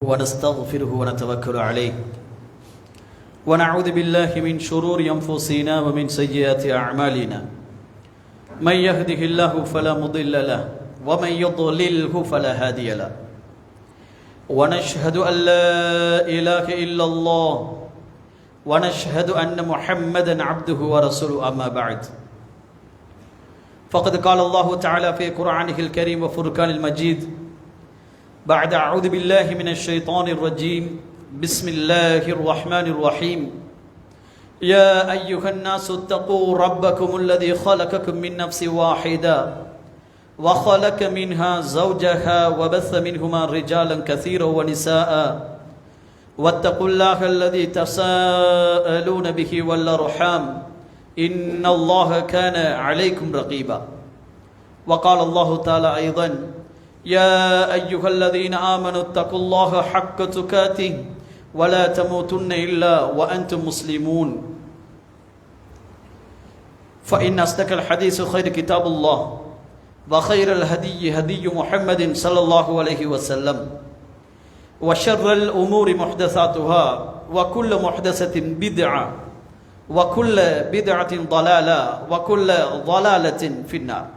ونستغفره ونتوكل عليه ونعوذ بالله من شرور أنفسنا ومن سيئات أعمالنا من يهده الله فلا مضل له ومن يضلله فلا هادي له ونشهد أن لا إله إلا الله ونشهد أن محمدا عبده ورسوله أما بعد فقد قال الله تعالى في قرآنه الكريم وفرقان المجيد بعد أعوذ بالله من الشيطان الرجيم بسم الله الرحمن الرحيم يا أيها الناس اتقوا ربكم الذي خلقكم من نفس واحدة وخلق منها زوجها وبث منهما رجالا كثيرا ونساء واتقوا الله الذي تساءلون به والأرحام إن الله كان عليكم رقيبا وقال الله تعالى أيضا يا أيها الذين آمنوا اتقوا الله حق تقاته ولا تموتن إلا وأنتم مسلمون فإن أصدق الحديث خير كتاب الله وخير الهدي هدي محمد صلى الله عليه وسلم وشر الأمور محدثاتها وكل محدثة بدعة وكل بدعة ضلالة وكل ضلالة في النار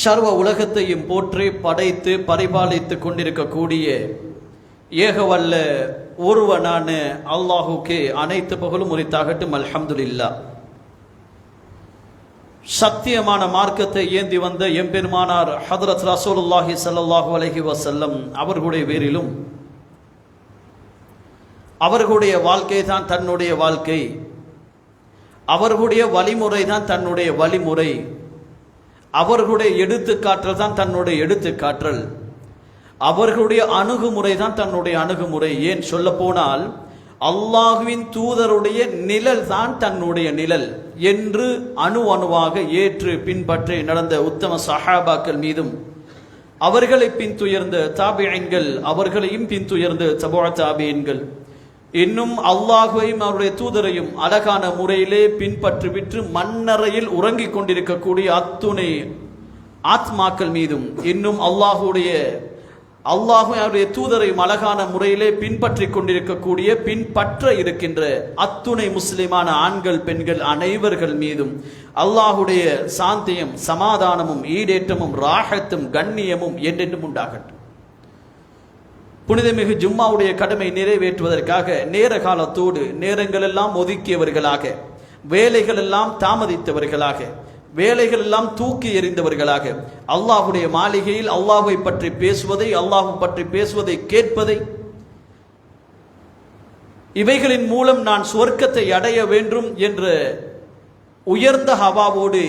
சர்வ உலகத்தையும் போற்றி படைத்து பரிபாலித்து கொண்டிருக்கக்கூடிய ஏகவல்ல ஒருவனான அல்லாஹுக்கே அனைத்து புகழும் உரித்தாகட்டும். அல்ஹம்துலில்லாஹ். சத்தியமான மார்க்கத்தை ஏந்தி வந்த எம்பெருமானார் ஹதரத் ரசூலுல்லாஹி ஸல்லல்லாஹு அலைஹி வஸல்லம் அவர்களுடைய பேரிலும் அவர்களுடைய வாழ்க்கை தான் தன்னுடைய வாழ்க்கை, அவர்களுடைய வழிமுறை தான் தன்னுடைய வழிமுறை, அவர்களுடைய எடுத்துக்காற்றல் தான் தன்னுடைய எடுத்துக்காற்றல், அவர்களுடைய அணுகுமுறை தான் தன்னுடைய அணுகுமுறை. ஏன் சொல்ல போனால் அல்லாஹுவின் தூதருடைய நிழல் தான் தன்னுடைய நிழல் என்று அணுவாக ஏற்று பின்பற்றி நடந்த உத்தம சஹாபாக்கள் மீதும் அவர்களை பின்துயர்ந்த தாபிஈன்கள், அவர்களையும் பின்துயர்ந்த தபூ தாபிஈன்கள், இன்னும் அல்லாஹுவையும் அவருடைய தூதரையும் அழகான முறையிலே பின்பற்றி விட்டு மண்ணறையில் உறங்கிக் கொண்டிருக்கக்கூடிய அத்துணை ஆத்மாக்கள் மீதும், இன்னும் அல்லாஹுடைய தூதரையும் அழகான முறையிலே பின்பற்றி கொண்டிருக்கக்கூடிய பின்பற்ற இருக்கின்ற அத்துணை முஸ்லிமான ஆண்கள் பெண்கள் அனைவர்கள் மீதும் அல்லாஹுடைய சாந்தியும் சமாதானமும் ஈடேற்றமும் ராஹத்தும் கண்ணியமும் என்றென்றும் உண்டாகட்டும். புனிதமிகு ஜும்மாவுடைய கடமை நிறைவேற்றுவதற்காக நேர காலத்தோடு நேரங்கள் எல்லாம் ஒதுக்கியவர்களாக, வேலைகள் எல்லாம் தாமதித்தவர்களாக, வேலைகள் எல்லாம் தூக்கி எறிந்தவர்களாக அல்லாஹுடைய மாளிகையில் அல்லாஹை பற்றி பேசுவதை, அல்லாஹு பற்றி பேசுவதை கேட்பதை, இவைகளின் மூலம் நான் சுவர்க்கத்தை அடைய வேண்டும் என்ற உயர்ந்த ஹவாவோடு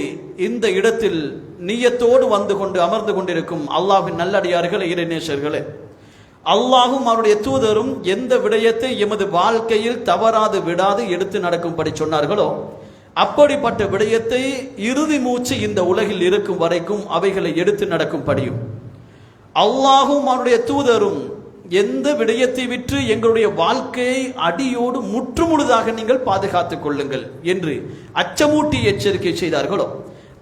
இந்த இடத்தில் நியத்தோடு வந்து கொண்டு அமர்ந்து கொண்டிருக்கும் அல்லாஹ்வின் நல்லடியார்களே, இறைநேசர்களே, அல்லாஹும் அவருடைய தூதரும் எந்த விடயத்தை எமது வாழ்க்கையில் தவறாது விடாது எடுத்து நடக்கும்படி சொன்னார்களோ அப்படிப்பட்ட விடயத்தை இறுதி மூச்சு இந்த உலகில் இருக்கும் வரைக்கும் அவைகளை எடுத்து நடக்கும்படியும், அல்லாஹும் அவருடைய தூதரும் எந்த விடயத்தை விற்று எங்களுடைய வாழ்க்கையை அடியோடு முற்றுமுழுதாக நீங்கள் பாதுகாத்துக் கொள்ளுங்கள் என்று அச்சமூட்டி எச்சரிக்கை செய்தார்களோ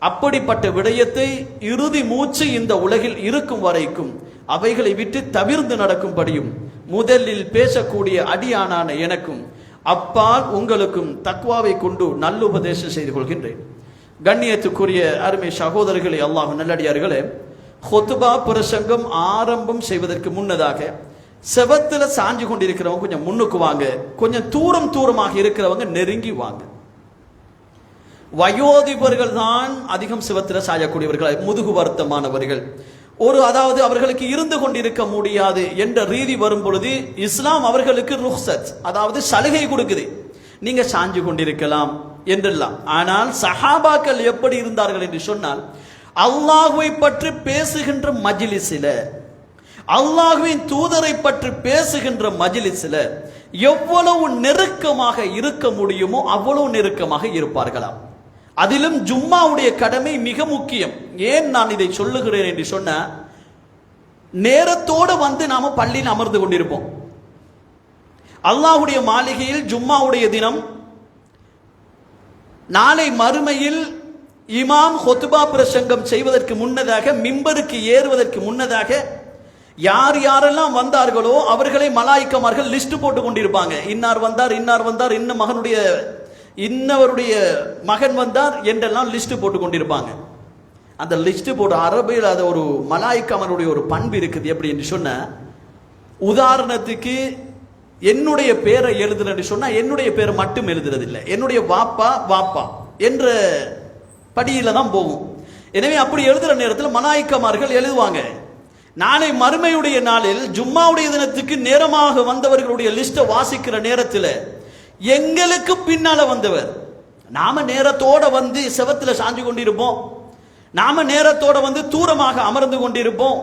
அப்படிப்பட்ட விடயத்தை இறுதி மூச்சு இந்த உலகில் இருக்கும் வரைக்கும் அவைகளை விட்டு தவிர்த்து நடக்கும்படியும் முதலில் பேசக்கூடிய அடியானான எனக்கும் அப்பால் உங்களுக்கும் தக்வாவை கொண்டு நல்லுபதேசம் செய்து கொள்கின்றேன். கண்ணியத்துக்குரிய அருமை சகோதரர்களே, அல்லாஹ் நல்லடியார்களே, ஹுத்பா பிரசங்கம் ஆரம்பம் செய்வதற்கு முன்னதாக செவத்துல சாஞ்சு கொண்டிருக்கிறவங்க கொஞ்சம் முன்னுக்கு வாங்க, கொஞ்சம் தூரமாக இருக்கிறவங்க நெருங்கி வாங்க. வயோதிபர்கள் தான் அதிகம் சிவத்தில் சாயக்கூடியவர்கள், முதுகு வருத்தமானவர்கள், அதாவது அவர்களுக்கு இருந்து கொண்டிருக்க முடியாது என்ற ரீதி வரும் பொழுது இஸ்லாம் அவர்களுக்கு ருக்ஸத், அதாவது சலுகை கொடுக்குது, நீங்க சாஞ்சு கொண்டிருக்கலாம் என்றெல்லாம். ஆனால் சஹாபாக்கள் எப்படி இருந்தார்கள் என்று சொன்னால், அல்லாஹுவை பற்றி பேசுகின்ற மஜ்லிஸில, அல்லாஹுவின் தூதரை பற்றி பேசுகின்ற மஜ்லிஸில எவ்வளவு நெருக்கமாக இருக்க முடியுமோ அவ்வளவு நெருக்கமாக இருப்பார்களாம். அதிலும் ஜும்மாவுடைய கடமை மிக முக்கியம். ஏன் நான் இதை சொல்லுகிறேன் என்று சொன்ன, நேரத்தோடு வந்து நாம பள்ளியில் அமர்ந்து கொண்டிருப்போம். அல்லாஹுடைய மாளிகையில் ஜும்மாவுடைய தினம் நாளை மறுமையில் இமாம் ஹுத்பா பிரசங்கம் செய்வதற்கு முன்னதாக, மிம்பருக்கு ஏறுவதற்கு முன்னதாக யார் யாரெல்லாம் வந்தார்களோ அவர்களை மலாய்க்கமார்கள் லிஸ்ட் போட்டு கொண்டிருப்பாங்க. இன்னார் வந்தார், இன்னார் வந்தார், இன்னவருடைய மகன் வந்தார் என்றெல்லாம் லிஸ்ட் போட்டு கொண்டிருப்பாங்க. அந்த லிஸ்ட் போட்டு அரபில் அது ஒரு மலாய்க்கமனுடைய ஒரு பண்பு இருக்குது. எப்படி என்று சொன்ன, உதாரணத்துக்கு என்னுடைய பேரை எழுதுறேன்னு சொன்னா என்னுடைய பேரை மட்டும் எழுதுறதில்லை, என்னுடைய வாப்பா வாப்பா என்ற படியில தான் போகும். எனவே அப்படி எழுதுற நேரத்தில் மலாய்க்கமார்கள் எழுதுவாங்க. நாளை மறுமையுடைய நாளில் ஜும்மாவுடைய தினத்துக்கு நேரமாக வந்தவர்களுடைய லிஸ்ட்டை வாசிக்கிற நேரத்தில் எங்களுக்கு பின்னால வந்தவர், நாம நேரத்தோட வந்து செவத்தில் சாஞ்சு கொண்டிருப்போம், நாம நேரத்தோட வந்து தூரமாக அமர்ந்து கொண்டிருப்போம்,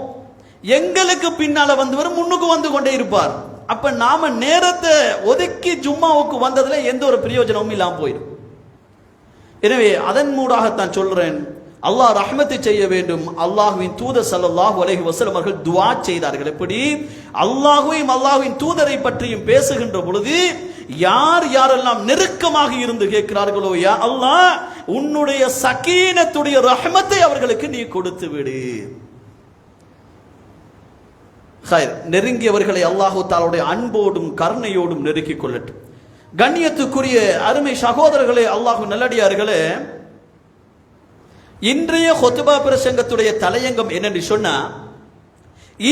எங்களுக்கு பின்னால வந்தவர் முன்னுக்கு வந்து கொண்டே இருப்பார். அப்ப நாம நேரத்தை ஒதுக்கி ஜும்மாவுக்கு வந்ததுல எந்த ஒரு பிரயோஜனமும் இல்லாம போயிடும். எனவே அதன் மூடாகத்தான் சொல்றேன், அல்லாஹ் ரஹ்மத்தை செய்ய வேண்டும். அல்லாஹ்வின் தூதர் ஸல்லல்லாஹு அலைஹி வஸல்லம் அவர்கள் துஆ செய்தார்கள். எப்படி? அல்லாஹ்வையும் அல்லாஹ்வின் தூதரை பற்றியும் பேசுகின்ற பொழுது யார் யாரெல்லாம் நெருக்கமாக இருந்து கேட்கிறார்களோ, யா அல்லாஹ் உன்னுடைய சகீனத்துடைய ரஹ்மத்தை அவர்களுக்கு நீ கொடுத்து விடு. நெருங்கியவர்களை அல்லாஹு தஆலாவுடைய அன்போடும் கருணையோடும் நெருக்கிக் கொள்ளட்டும். கண்ணியத்துக்குரிய அருமை சகோதரர்களே, அல்லாஹ் நல்லடியார்களே, இன்றைய ஹுத்பா பிரசங்கத்துடைய தலையங்கம் என்னன்னு சொன்னா,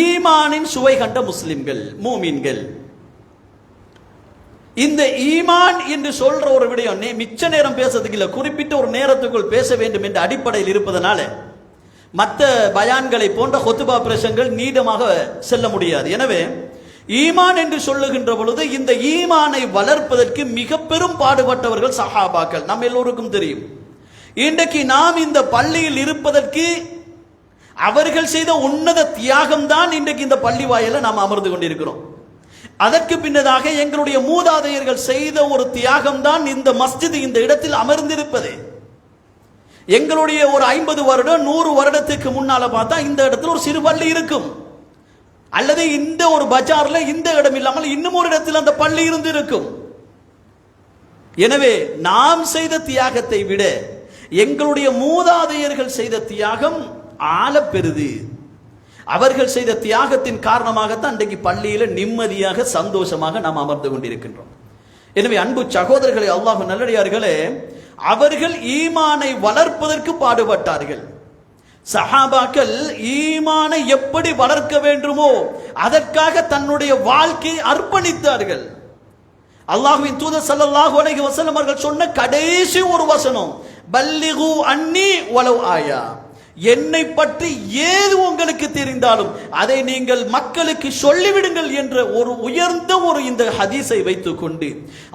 ஈமானின் சுவை கண்ட முஸ்லிம்கள், மூமின்கள். இந்த ஈமான் என்று சொல்ற ஒரு விடயம் மிச்ச நேரம் பேசுறதுக்கு இல்ல, குறிப்பிட்ட ஒரு நேரத்துக்குள் பேச வேண்டும் என்ற அடிப்படையில் இருப்பதனால மற்ற பயான்களை போன்ற ஹுத்பா பிரசங்கங்கள் நீளமாக செல்ல முடியாது. எனவே ஈமான் என்று சொல்லுகின்ற பொழுது இந்த ஈமானை வளர்ப்பதற்கு மிக பெரும் பாடுபட்டவர்கள் சஹாபாக்கள். நம்ம எல்லோருக்கும் தெரியும். இன்றைக்கு நாம் இந்த பள்ளியில் இருப்பதற்கு அவர்கள் செய்த உன்னத தியாகம் தான் இன்றைக்கு இந்த பள்ளி வாயில நாம் அமர்ந்து கொண்டிருக்கிறோம். அதற்கு பின்னதாக எங்களுடைய மூதாதையர்கள் செய்த ஒரு தியாகம் தான் இந்த மஸ்ஜித் இந்த இடத்தில் அமர்ந்திருப்பது. எங்களுடைய ஒரு 50 வருடம் 100 வருடத்துக்கு முன்னால பார்த்தா இந்த இடத்துல ஒரு சிறு பள்ளி இருக்கும், அல்லது இந்த ஒரு பஜார்ல இந்த இடம் இல்லாமல் இன்னும் ஒரு இடத்தில் அந்த பள்ளி இருந்து இருக்கும். எனவே நாம் செய்த தியாகத்தை விட எங்களுடைய மூதாதையர்கள் செய்த தியாகம் ஆழ பெரிது. அவர்கள் செய்த தியாகத்தின் காரணமாகத்தான் இன்றைக்கு பள்ளியில நிம்மதியாக சந்தோஷமாக நாம் அமர்ந்து கொண்டிருக்கின்றோம். எனவே அன்பு சகோதரர்களே, அல்லாஹ் நல்லடியார்களே, அவர்கள் ஈமானை வளர்ப்பதற்கு பாடுபட்டார்கள். சஹாபாக்கள் ஈமானை எப்படி வளர்க்க வேண்டுமோ அதற்காக தன்னுடைய வாழ்க்கையை அர்ப்பணித்தார்கள். அல்லாஹ்வின் தூதர் ஸல்லல்லாஹு அலைஹி வஸல்லம் அவர்கள் சொன்ன கடைசி ஒரு வசனம், பல்லிகு அன்னி வலவ் ஆயா, என்னை பற்றி ஏது உங்களுக்கு தெரிந்தாலும் அதை நீங்கள் மக்களுக்கு சொல்லிவிடுங்கள் என்ற ஒரு உயர்ந்த ஒரு இந்த ஹதீஸை வைத்துக் கொண்டு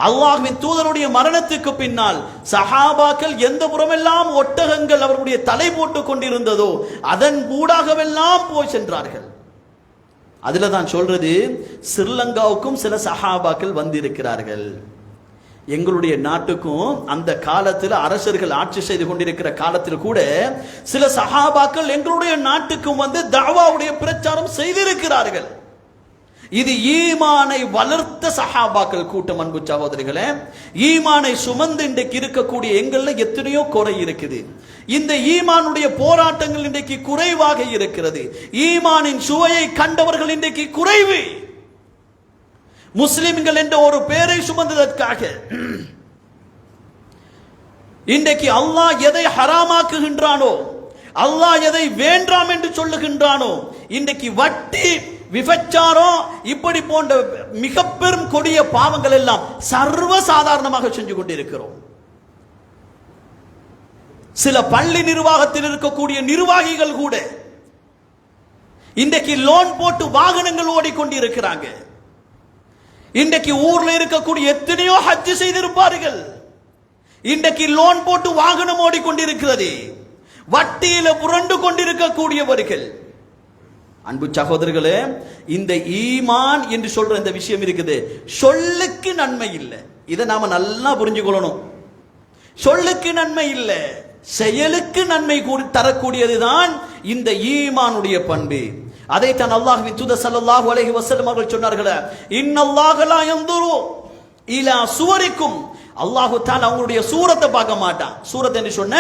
அல்லாஹ்வின் தூதருடைய மரணத்துக்கு பின்னால் சஹாபாக்கள் எந்த புறமெல்லாம் ஒட்டகங்கள் அவருடைய தலை போட்டுக் கொண்டிருந்ததோ அதன் ஊடாகவெல்லாம் போய் சென்றார்கள். அதுல தான் சொல்றது, ஸ்ரீலங்காவுக்கும் சில சஹாபாக்கள் வந்திருக்கிறார்கள். எங்களுடைய நாட்டுக்கும் அந்த காலத்தில் அரசர்கள் ஆட்சி செய்து கொண்டிருக்கிற காலத்தில் கூட சில சஹாபாக்கள் எங்களுடைய நாட்டுக்கும் வந்து தஅவாவுடைய பிரச்சாரம் செய்திருக்கிறார்கள். இது ஈமானை வளர்த்த சஹாபாக்கள் கூட்டம். அன்பு சகோதரிகளே, ஈமானை சுமந்து இன்றைக்கு இருக்கக்கூடிய எங்கள்ல எத்தனையோ குறை இருக்குது. இந்த ஈமானுடைய போராட்டங்கள் இன்றைக்கு குறைவாக இருக்கிறது. ஈமானின் சுவையை கண்டவர்கள் இன்றைக்கு குறைவு. முஸ்லிம்கள் என்ற ஒரு பெயரை சுமந்ததற்காக இன்றைக்கு அல்லாஹ் எதை ஹராமாக்குகின்றானோ, அல்லாஹ் எதை வேண்டாம் என்று சொல்லுகின்றானோ, இன்றைக்கு வட்டி, விபச்சாரம், இப்படி போன்ற மிக பெரும் கொடிய பாவங்கள் எல்லாம் சர்வ சாதாரணமாக செஞ்சு கொண்டிருக்கிறோம். சில பள்ளி நிர்வாகத்தில் இருக்கக்கூடிய நிர்வாகிகள் கூட இன்றைக்கு லோன் போட்டு வாகனங்கள் ஓடிக்கொண்டிருக்கிறாங்க. இன்றைக்கு ஊர்ல இருக்கக்கூடிய எத்தனையோ ஹஜ் செய்திருப்பார்கள், இன்றைக்கு லோன் போட்டு வாகனம் ஓடிக்கொண்டிருக்கிறது. வட்டியில புரண்டு கொண்டிருக்கக்கூடியவர்கள். அன்பு சகோதரர்களே, இந்த ஈமான் என்று சொல்ற இந்த விஷயம் இருக்குது, சொல்லுக்கு நன்மை இல்லை. இதை நாம நல்லா புரிஞ்சுக்கொள்ளணும். சொல்லுக்கு நன்மை இல்லை, செயலுக்கு நன்மை தரக்கூடியதுதான் இந்த ஈமானுடைய பண்பு. அதைத்தான் அல்லாஹ்வின் தூதர் ஸல்லல்லாஹு அலைஹி வஸல்லம் அவர்கள் சொன்னார்கள், இன்னல்லாஹ லா யன்துரு இலா சுவரிக்கும் அல்லாஹு தஆலா அவங்களுடைய சூரத்தை பார்க்க மாட்டான். சூரத் என்று சொன்ன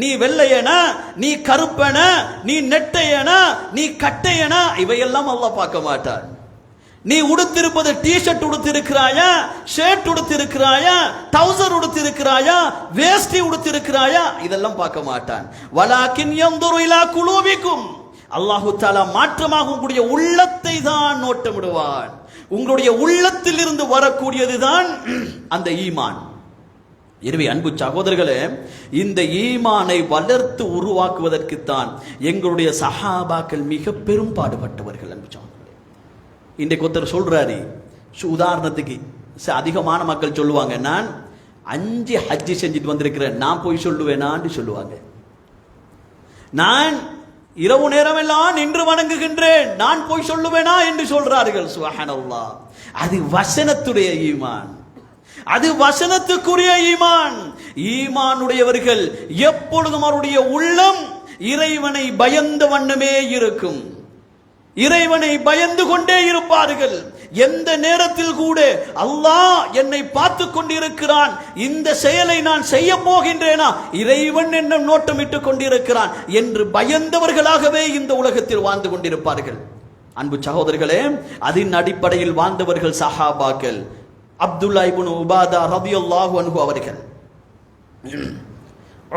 நீ வெள்ளையனா, நீ கருப்பனா, நீ நெட்டையனா, நீ கட்டையனா, இவையெல்லாம் அல்லாஹ் பார்க்க மாட்டான். நீ உடுத்திருப்பது டி-ஷர்ட் உடுத்திருக்கிறாயா, ஷர்ட் உடுத்திருக்கிறாயா, டவுசர் உடுத்திருக்கிறாயா, வேஷ்டி உடுத்திருக்கிறாயா, இதெல்லாம் பார்க்க மாட்டான். வலாக்கின் யன்துரு இலா குலூபிக்கும், அல்லாஹு தஆலா மாற்றமாக உங்களுடைய உள்ளத்தை தான் நோட்டமிடுவான். உங்களுடைய உள்ளத்தில் இருந்து வரக்கூடியதுதான் அந்த ஈமான். எனவே அன்பு சகோதரர்களே, இந்த ஈமானை வளர்த்து உருவாக்குவதற்குத்தான் எங்களுடைய சஹாபாக்கள் மிக பெரும் பாடுபட்டவர்கள். அன்பு சகோதரர்களே, இன்றைக்கு ஒருத்தர் சொல்றாரு, உதாரணத்துக்கு அதிகமான மக்கள் சொல்லுவாங்க, நான் 5 ஹஜ்ஜி செஞ்சுட்டு வந்திருக்கிறேன், நான் போய் சொல்லுவேனான்னு சொல்லுவாங்க. நான் இரவு நேரம் எல்லாம் நின்று வணங்குகின்றேன், நான் போய் சொல்லுவேனா என்று சொல்றார்கள். சுப்ஹானல்லாஹ். அது வசனத்துடைய ஈமான், அது வசனத்துக்குரிய ஈமான். ஈமானுடையவர்கள் எப்பொழுதும் அவருடைய உள்ளம் இறைவனை பயந்த வண்ணமே இருக்கும், இறைவனை பயந்து கொண்டே இருப்பார்கள். எந்த நேரத்தில் கூட அல்லாஹ் என்னை பார்த்து கொண்டிருக்கிறான், இந்த செயலை நான் செய்ய போகின்றேனா, இறைவன் என்ன நோட்டமிட்டுக் கொண்டிருக்கிறான் என்று பயந்தவர்களாகவே இந்த உலகத்தில் வாழ்ந்து கொண்டிருப்பார்கள். அன்பு சகோதரர்களே, அதன் அடிப்படையில் வாழ்ந்தவர்கள் சஹாபாக்கள். அப்துல்லா இப்னு உபாதா ரலியல்லாஹு அன்ஹு அவர்கள்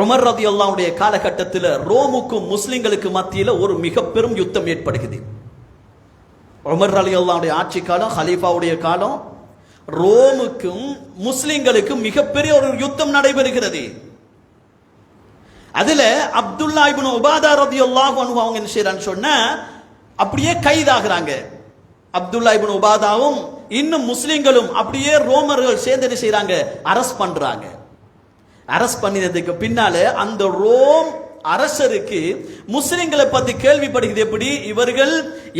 உமர் ரலியல்லாஹுடைய காலகட்டத்தில் ரோமுக்கும் முஸ்லிம்களுக்கு மத்தியில் ஒரு மிக பெரும் யுத்தம் ஏற்படுகிறது. உமர் ரலியல்லாஹுடைய ஆட்சி காலம், ஹலீஃபாவுடைய காலம், ரோமுக்கும் முஸ்லிம்களுக்கும் மிகப்பெரிய ஒரு யுத்தம் நடைபெறுகிறது. அதுல அப்துல்லா இப்னு உபாதா ரலியல்லாஹு அன்ஹு அவங்க என்ன செய்றான்னு சொன்னா, அப்படியே கைதாகிறாங்க. அப்துல்லா இப்னு உபாதாவும் இன்னும் முஸ்லிம்களும் அப்படியே ரோமர்கள் சேர்ந்து என்ன செய்றாங்க, அரஸ்ட் பண்றாங்க. அரஸ்ட் பண்ணினதுக்கு பின்னால அந்த ரோம் அரசருக்கு முஸ்லிம்களை பத்தி கேள்விப்படுகிறது. எப்படி இவர்கள்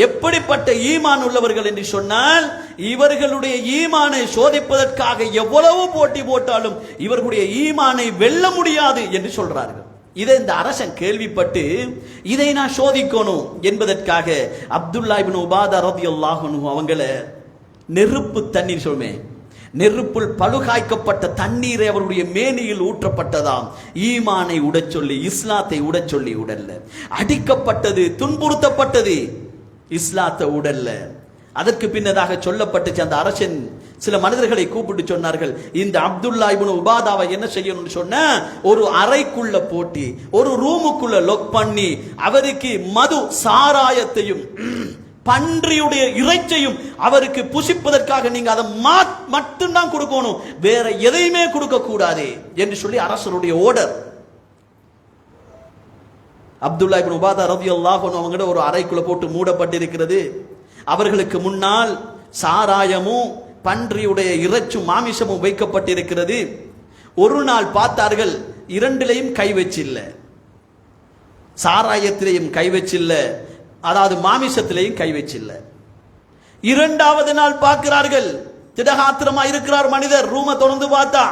எப்படிப்பட்ட ஈமான் உள்ளவர்கள் என்று சொன்னால், இவர்களுடைய ஈமானை சோதிப்பதற்காக எவ்வளவு போட்டி போட்டாலும் இவர்களுடைய ஈமானை வெல்ல முடியாது என்று சொல்றார்கள். இதை இந்த அரசன் கேள்விப்பட்டு இதை நான் சோதிக்கணும் என்பதற்காக அப்துல்லா இப்னு உபாதா ரலியல்லாஹு அன்ஹு அவங்கள நெருப்பு தண்ணீர், சொல்மே நெருப்புள் பழுகாய்க்கப்பட்ட தண்ணீரை அவருடைய மேனியில் ஊற்றப்பட்டதாம். ஈமானை உடச் சொல்லி, இஸ்லாத்தை உடச் சொல்லி உடல்ல அடிக்கப்பட்டது, துன்புறுத்தப்பட்டது, இஸ்லாத்தை உடல்ல. அதற்கு பின்னதாக சொல்லப்பட்டுச்சு, அந்த அரசன் சில மனிதர்களை கூப்பிட்டு சொன்னார்கள், இந்த அப்துல்லா இப்னு உபாதாவை என்ன செய்யணும்னு சொன்ன, ஒரு அறைக்குள்ள போட்டி, ஒரு ரூமுக்குள்ள லொக் பண்ணி அவருக்கு மது சாராயத்தையும் பன்றியுடைய இறைச்சையும் அவருக்கு புசிப்பதற்காக நீங்க அதை மட்டும்தான் கொடுக்கணும், வேற எதையுமே கொடுக்க கூடாது என்று சொல்லி அரசருடைய ஓர்டர். அப்துல்லா இப்னு உபாதா ரலியல்லாஹு அன்ஹு அவங்கள ஒரு அறைக்குள்ள போட்டு மூடப்பட்டிருக்கிறது. அவர்களுக்கு முன்னால் சாராயமும் பன்றியுடைய இறைச்சும் மாமிசமும் வைக்கப்பட்டிருக்கிறது. ஒரு நாள் பார்த்தார்கள், இரண்டிலையும் கை வச்சில்ல, சாராயத்திலையும் கை வச்சில்ல, அதாவது மாமிசத்திலையும் கை வச்சில்ல. இரண்டாவது நாள் பார்க்கிறார்கள், திடகாத்திரமா இருக்கிறார் மனிதர், ரூம தொடர்ந்து பார்த்தா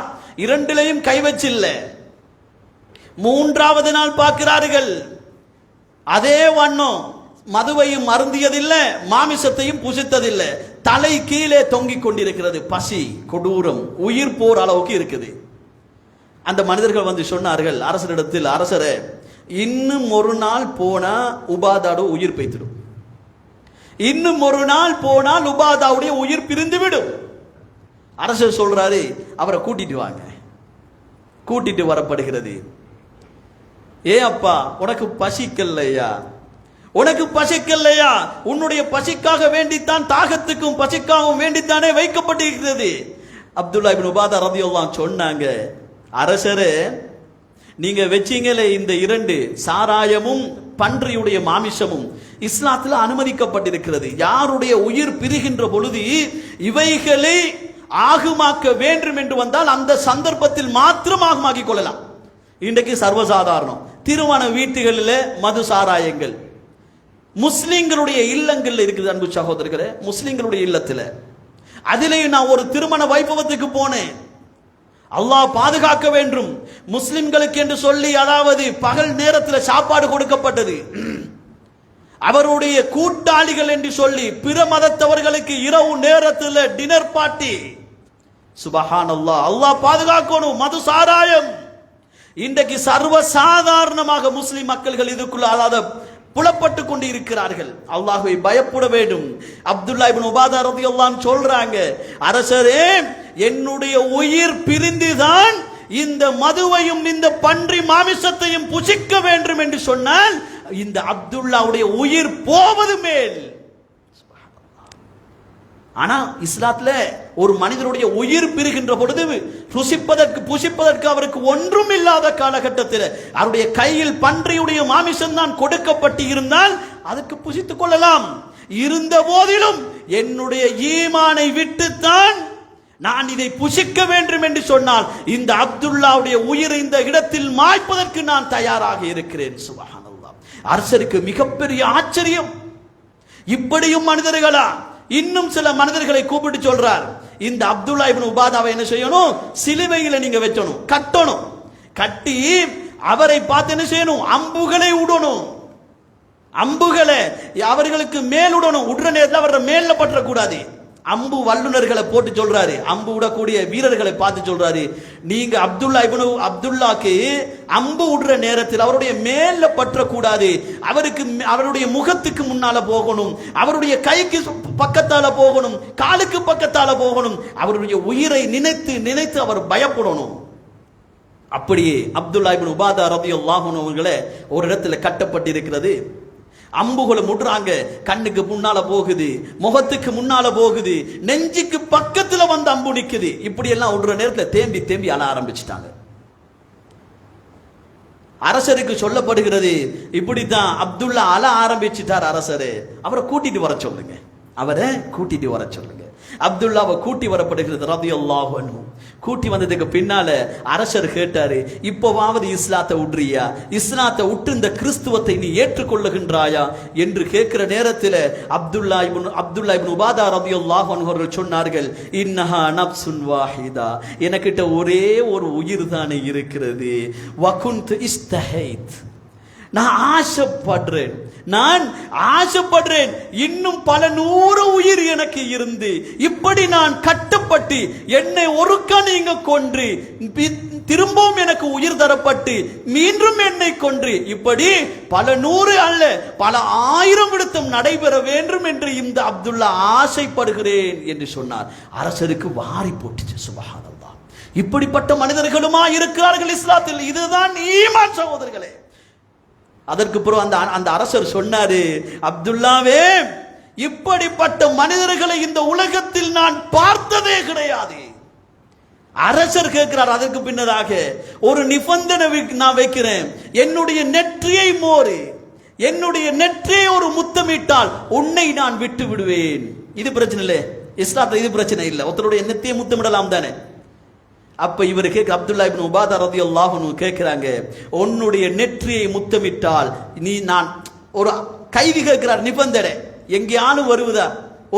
இரண்டிலையும் கை வச்சில்ல. மூன்றாவது நாள் பார்க்கிறார்கள், அதே வண்ணம் மதுவையும் அருந்தியதில்லை, மாமிசத்தையும் புசித்ததில்லை, தலை கீழே தொங்கிக் கொண்டிருக்கிறது. பசி கொடூரம், உயிர் போர் அளவுக்கு இருக்குது. அந்த மனிதர்கள் வந்து சொன்னார்கள் அரசரிடத்தில், அரசரே, இன்னும் ஒரு நாள் போனா உபாதாடு உயிர் பெய்திடும், இன்னும் ஒரு நாள் போனால் உபாதாவுடைய உயிர் பிரிந்து விடும். அரசர் சொல்றாரு, அவரை கூட்டிட்டு வாங்க. கூட்டிட்டு வரப்படுகிறது. ஏ அப்பா, உனக்கு பசிக்கல்லையா, உனக்கு பசிக்கல்லையா? உன்னுடைய பசிக்காக வேண்டித்தான், தாகத்துக்கும் பசிக்காகவும் வேண்டித்தானே வைக்கப்பட்டிருக்கிறது. அப்துல்லா இப்னு உபாதா ரலியல்லாஹு அன்ஹு சொன்னாங்க, அரசரே, நீங்க வச்சீங்களே இந்த இரண்டு சாராயமும் பன்றியுடைய மாமிசமும் இஸ்லாத்தில் அனுமதிக்கப்பட்டிருக்கிறது. யாருடைய உயிர் பிரிகின்ற பொழுது இவைகளை ஆகுமாக்க வேண்டும் என்று வந்தால் அந்த சந்தர்ப்பத்தில் மாத்திரம் ஆகுமாக்கிக் கொள்ளலாம். இன்றைக்கு சர்வசாதாரணம் திருமண வீட்டுகளில் மது சாராயங்கள் முஸ்லிம்களுடைய இல்லங்கள் இருக்குது. அன்பு சகோதரர்களே, முஸ்லிம்களுடைய இல்லத்தில் அதிலேயும் நான் ஒரு திருமண வைபவத்துக்கு போனேன். அல்லாஹ் பாதுகாக்க வேண்டும். முஸ்லிம்களுக்கு என்று சொல்லி, அதாவது பகல் நேரத்தில் சாப்பாடு கொடுக்கப்பட்டது. அவருடைய கூட்டாளிகள் என்று சொல்லி பிற மதத்தவர்களுக்கு இரவு நேரத்தில் டின்னர் பார்ட்டி, சுபஹானல்லாஹ். அல்லாஹ் பாதுகாக்கணும். மது சாராயம் இன்றைக்கு சர்வ சாதாரணமாக முஸ்லிம் மக்கள்கள் இதுக்குள்ள அதாவது புலப்பட்டு கொண்டு இருக்கிறார்கள். அல்லாஹ்வை பயப்பட வேண்டும். அப்துல்லா இப்னு உபாதா ரலியல்லாஹு அன்ஹு சொல்றாங்க, அரசரே, என்னுடைய உயிர் பிரிந்துதான் இந்த மதுவையும் இந்த பன்றி மாமிசத்தையும் புசிக்க வேண்டும் என்று சொன்னால் இந்த அப்துல்லாவுடைய உயிர் போவது மேல். ஆனா இஸ்லாத்துல ஒரு மனிதனுடைய உயிர் பிரிகின்ற பொழுது புசிப்பதற்கு அவருக்கு ஒன்றும் இல்லாத காலகட்டத்தில் அவருடைய கையில் பன்றியுடைய மாமிசம் தான் கொடுக்கப்பட்டு இருந்தால் அதற்கு புசித்துக் கொள்ளலாம். இருந்த போதிலும் என்னுடைய ஈமானை விட்டுத்தான் நான் இதை புசிக்க வேண்டும் என்று சொன்னால் இந்த அப்துல்லாவுடைய உயிர் இந்த இடத்தில் மாய்ப்பதற்கு நான் தயாராக இருக்கிறேன். சுப்ஹானல்லாஹ். அரசருக்கு மிகப்பெரிய ஆச்சரியம். இப்படியும் மனிதர்களா? இன்னும் சில மனிதர்களை கூப்பிட்டு சொல்றார், இந்த அப்துல்லா இப்னு உபாதாவை என்ன செய்யணும்? சிலுவையில நீங்க வைக்கணும், கட்டணும். கட்டி அவரை பார்த்து என்ன செய்யணும்? அம்புகளை விடணும். அம்புகளை அவர்களுக்கு மேல் விடணும். உடனே நேரத்தில் அவர மேல பற்றக்கூடாது. அம்பு வல்லுநர்களை போட்டு சொல்றாரு, அம்பு விடக்கூடிய வீரர்களை பார்த்து சொல்றாரு, நீங்க அப்துல்லாக்கு அம்பு விடுற நேரத்தில் அவருடைய மேல பற்றக்கூடாது. அவருடைய முகத்துக்கு முன்னால போகணும், அவருடைய கைக்கு பக்கத்தால போகணும், காலுக்கு பக்கத்தால போகணும். அவருடைய உயிரை நினைத்து நினைத்து அவர் பயப்படணும். அப்படியே அப்துல்லா இப்னு உபாதா ரலியல்லாஹு அன்ஹு அவர்களே ஒரு இடத்துல கட்டப்பட்டிருக்கிறது. அம்புகளை முடுறாங்க. கண்ணுக்கு முன்னால போகுது, முகத்துக்கு முன்னால போகுது, நெஞ்சுக்கு பக்கத்துல வந்து அம்பு நிக்குது. இப்படி எல்லாம் விடுற நேரத்தில் தேம்பி தேம்பி அழ ஆரம்பிச்சுட்டாங்க. அரசருக்கு சொல்லப்படுகிறது, இப்படித்தான் அப்துல்லா அழ ஆரம்பிச்சுட்டார் அரசரு, அவரை கூட்டிட்டு வர சொல்லுங்க, அவரை கூட்டிட்டு வர சொல்லுங்க. அப்துல்லாவை கூட்டி வரப்படுகிறது ரலியல்லாஹு அன்ஹு. கூட்டி வந்ததுக்கு பின்னால அரசர் கேட்டாரு, இப்போவாவது இஸ்லாத்தை விடுறியா? இஸ்லாத்தை விட்டு இந்த கிறிஸ்துவத்தை நீ ஏற்றுக்கொள்ளுகின்றாயா என்று கேட்கிற நேரத்தில் அப்துல்லா இப்னு உபாதா ரலியல்லாஹு அன்ஹு அவர்கள் சொன்னார்கள், இன்னஹா நப்சுன் வாஹிதா, எனக்கிட்ட ஒரே ஒரு உயிர் தானே இருக்கிறது. வகுன்த் இஸ்தஹைத், நான் ஆசைப்படுறேன் இன்னும் பல 100 உயிர் எனக்கு இருந்து இப்படி நான் கட்டப்பட்டு என்னை ஒருக்கா நீங்க கொன்று திரும்பவும் எனக்கு உயிர் தரப்பட்டு மீண்டும் என்னை கொன்று இப்படி பல 100 அல்ல பல 1000 விடுத்தம் நடைபெற வேண்டும் என்று இந்த அப்துல்லா ஆசைப்படுகிறேன் என்று சொன்னார். அரசருக்கு வாரி போட்டுச்சு. சுப்ஹானல்லாஹ். இப்படிப்பட்ட மனிதர்களுமா இருக்கிறார்கள் இஸ்லாத்தில். இதுதான் ஈமான் சகோதரர்களே. அதற்கு பிறகு அந்த அரசர் சொன்னாரு, அப்துல்லாவே, இப்படிப்பட்ட மனிதர்களை இந்த உலகத்தில் நான் பார்த்ததே கிடையாது. அரசர் கேட்கிறார். அதற்கு பின்னதாக ஒரு நிபந்தனை நான் வைக்கிறேன், என்னுடைய நெற்றியை மோரு, என்னுடைய நெற்றியை ஒரு முத்தமிட்டால் உன்னை நான் விட்டு விடுவேன். இது பிரச்சனை இல்லை இஸ்லாத்துல, இது பிரச்சனை இல்லை. ஒருத்தருடைய நெற்றியை முத்தமிடலாம் தானே. அப்ப இவர் அப்துல்லா இப்னு உபாதா ரலியல்லாஹு அன்ஹு கேட்கிறாங்க, உன்னுடைய நெற்றியை முத்தமிட்டால் நான் ஒரு கைதி கேட்கிறார் நிபந்தனை, எங்கேயானும் வருவதா?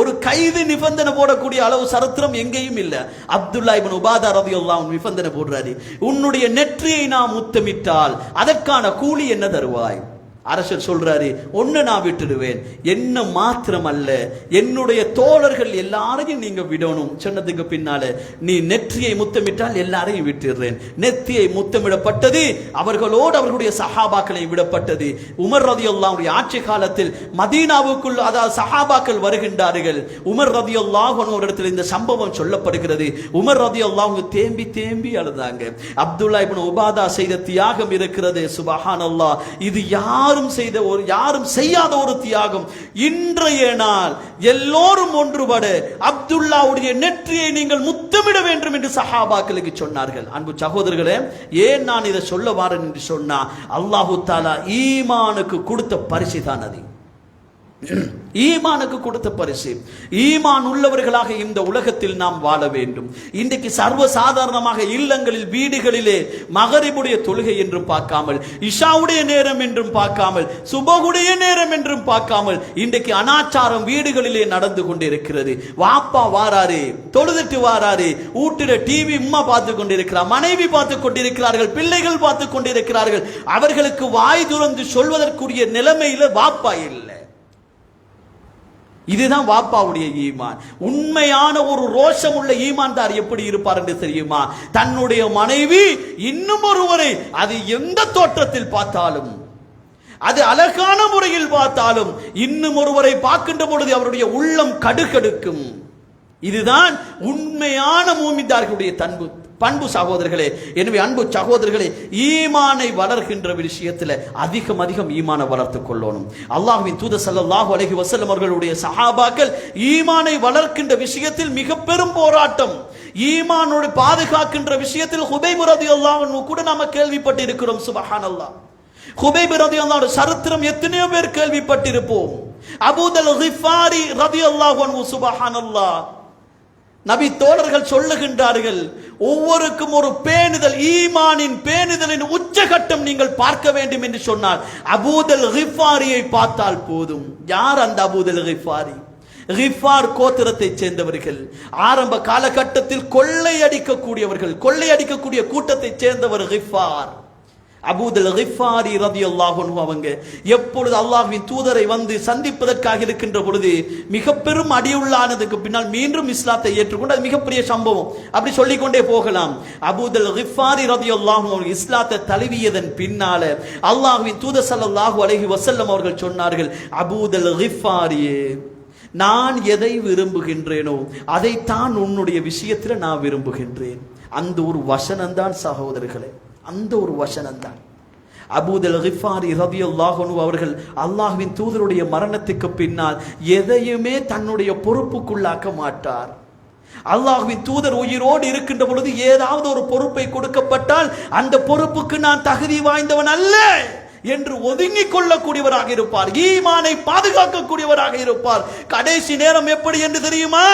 ஒரு கைது நிபந்தனை போடக்கூடிய அளவு சரித்திரம் எங்கேயும் இல்ல. அப்துல்லா இப்னு உபாதா ரலியல்லாஹு அன்ஹு நிபந்தனை போடுறாரு, உன்னுடைய நெற்றியை நான் முத்தமிட்டால் அதற்கான கூலி என்ன தருவாய்? அரசர் சொல்றாரு, ஒன்னு நான் விட்டுடுவேன், என்ன மாத்திரம் அல்ல என்னுடைய தோழர்கள் எல்லாரையும் நீங்க விடணும். சொன்னதுக்கு பின்னால நீ நெற்றியை முத்தமிட்டால் எல்லாரையும் விட்டுடுறேன். நெற்றியை முத்தமிடப்பட்டது, அவர்களோடு அவர்களுடைய சஹாபாக்களை விடப்பட்டது. உமர் ரலியல்லாஹு அன்ஹு ஆட்சி காலத்தில் மதீனாவுக்குள் அதாவது சஹாபாக்கள் வருகின்றார்கள். உமர் ரலியல்லாஹு அன்ஹு இடத்தில் இந்த சம்பவம் சொல்லப்படுகிறது. உமர் ரலியல்லாஹு அன்ஹு தேம்பி தேம்பி அழுதாங்க. அப்துல்லா இப்னு உபாதா செய்த தியாகம் இருக்கிறது. சுப்ஹானல்லாஹ். இது யாரும் செய்யாத ஒரு தியாகம். இன்றைய நாள் எல்லோரும் ஒன்றுபட அப்துல்லாவுடைய நெற்றியை நீங்கள் முத்தமிட வேண்டும் என்று சஹாபாக்களுக்கு சொன்னார்கள். அன்பு சகோதரர்களே, ஏன் நான் இதை சொல்ல வாரேன் என்று சொன்னா, அல்லாஹு தஆலா ஈமானுக்கு கொடுத்த பரிசு தான் அது. ஈமானுக்கு கொடுத்த பரிசு. ஈமான் உள்ளவர்களாக இந்த உலகத்தில் நாம் வாழ வேண்டும். இன்றைக்கு சர்வ சாதாரணமாக இல்லங்களில் வீடுகளிலே மகரிபுடைய தொழுகை என்றும் பார்க்காமல், இஷாவுடைய நேரம் என்றும் பார்க்காமல், சுபகுடைய நேரம் என்றும் பார்க்காமல் இன்றைக்கு அனாச்சாரம் வீடுகளிலே நடந்து கொண்டிருக்கிறது. வாப்பா வாராரு, தொழுதுட்டு வாராரு, ஊட்டுற டிவி உம்மா பார்த்து கொண்டிருக்கிறார், மனைவி பார்த்து கொண்டிருக்கிறார்கள், பிள்ளைகள் பார்த்து கொண்டிருக்கிறார்கள். அவர்களுக்கு வாய் துறந்து சொல்வதற்குரிய நிலைமையில வாப்பா இல்லை. இதுதான் வாப்பாவுடைய ஈமான். உண்மையான ஒரு ரோஷம் உள்ள ஈமான்தார் எப்படி இருப்பார் என்று தெரியுமா? தன்னுடைய மனைவி இன்னும் ஒருவரை அது எந்த தோற்றத்தில் பார்த்தாலும், அது அழகான முறையில் பார்த்தாலும், இன்னும் ஒருவரை பார்க்கின்ற பொழுது அவருடைய உள்ளம் கடுகடுக்கும். இதுதான் உண்மையான மூமின்தார்களுடைய பண்பு சகோதரர்களே. எனவே அன்பு சகோதரர்களே, ஈமானை வளர்கின்ற விஷயத்தில் அதிகம் ஈமானை வளர்த்துக் கொள்ளணும். அல்லாஹ்வின் தூதர் ஸல்லல்லாஹு அலைஹி வஸல்லம் அவர்களுடைய சஹாபாக்கள் ஈமானை வளர்க்கின்ற விஷயத்தில் மிக பெரும் போராட்டம், ஈமானோடு பாதுகாக்கின்ற விஷயத்தில் ஹுபைப் ரலியல்லாஹு அன்ஹு கூட நாம கேள்விப்பட்டு இருக்கிறோம். சுப்ஹானல்லாஹ். ஹுபைப் ரலியல்லாஹு அன்ஹு சரித்திரம் எத்தனையோ பேர் கேள்விப்பட்டிருப்போம். அபூதல் கிஃபாரி ரலியல்லாஹு அன்ஹு, சுப்ஹானல்லாஹ், நபி தோழர்கள் சொல்லுகின்றார்கள், ஒவ்வொருக்கும் ஒரு பேணுதல், ஈமானின் பேணுதலின் உச்சகட்டம் நீங்கள் பார்க்க வேண்டும் என்று சொன்னால் அபூதல் கிஃபாரியை பார்த்தால் போதும். யார் அந்த அபூதல் கிஃபாரி? கிஃபார் கோத்திரத்தை சேர்ந்தவர்கள். ஆரம்ப காலகட்டத்தில் கொள்ளையடிக்கக்கூடிய கூட்டத்தை சேர்ந்தவர் கிஃபார். அபூதல் கிஃபாரி ரலியல்லாஹு அன்ஹு அவங்க எப்பொழுது அல்லாஹ்வின் தூதரை வந்து சந்திப்பதற்காக இருக்கின்ற பொழுது மிக பெரும் அடியுள்ளானதுக்கு பின்னால் மீண்டும் இஸ்லாத்தை ஏற்றுக்கொண்டு, அது மிகப்பெரிய சம்பவம், அப்படி சொல்லிக்கொண்டே போகலாம். அபூதல் கிஃபாரி ரலியல்லாஹு அன்ஹு இஸ்லாத்தை தழுவியதன் பின்னால அல்லாஹ்வின் தூதர் ஸல்லல்லாஹு அலைஹி வஸல்லம் அவர்கள் சொன்னார்கள், அபூதல் கிஃபாரியே, நான் எதை விரும்புகின்றேனோ அதைத்தான் உன்னுடைய விஷயத்தில் நான் விரும்புகின்றேன். அந்த ஒரு வசனம்தான் சகோதரர்களே, அந்த ஒரு வசனம்தான். அபூதல் கிஃபாரி ரலியல்லாஹு அன்ஹு அவர்கள் அல்லாஹ்வின் தூதருடைய மரணத்துக்கு பின்னால் எதையுமே தன்னுடைய பொறுப்புக்குள்ளாக்க மாட்டார். அல்லாஹ்வின் தூதர் உயிரோடு இருக்கின்ற பொழுது ஏதாவது ஒரு பொறுப்பை கொடுக்கப்பட்டால் அந்த பொறுப்புக்கு நான் தகுதி வாய்ந்தவன் அல்ல என்று ஒதுங்கிக் கொள்ளக்கூடியவராக இருப்பார். ஈமானை பாதுகாக்கக்கூடியவராக இருப்பார். கடைசி நேரம் எப்படி என்று தெரியுமா?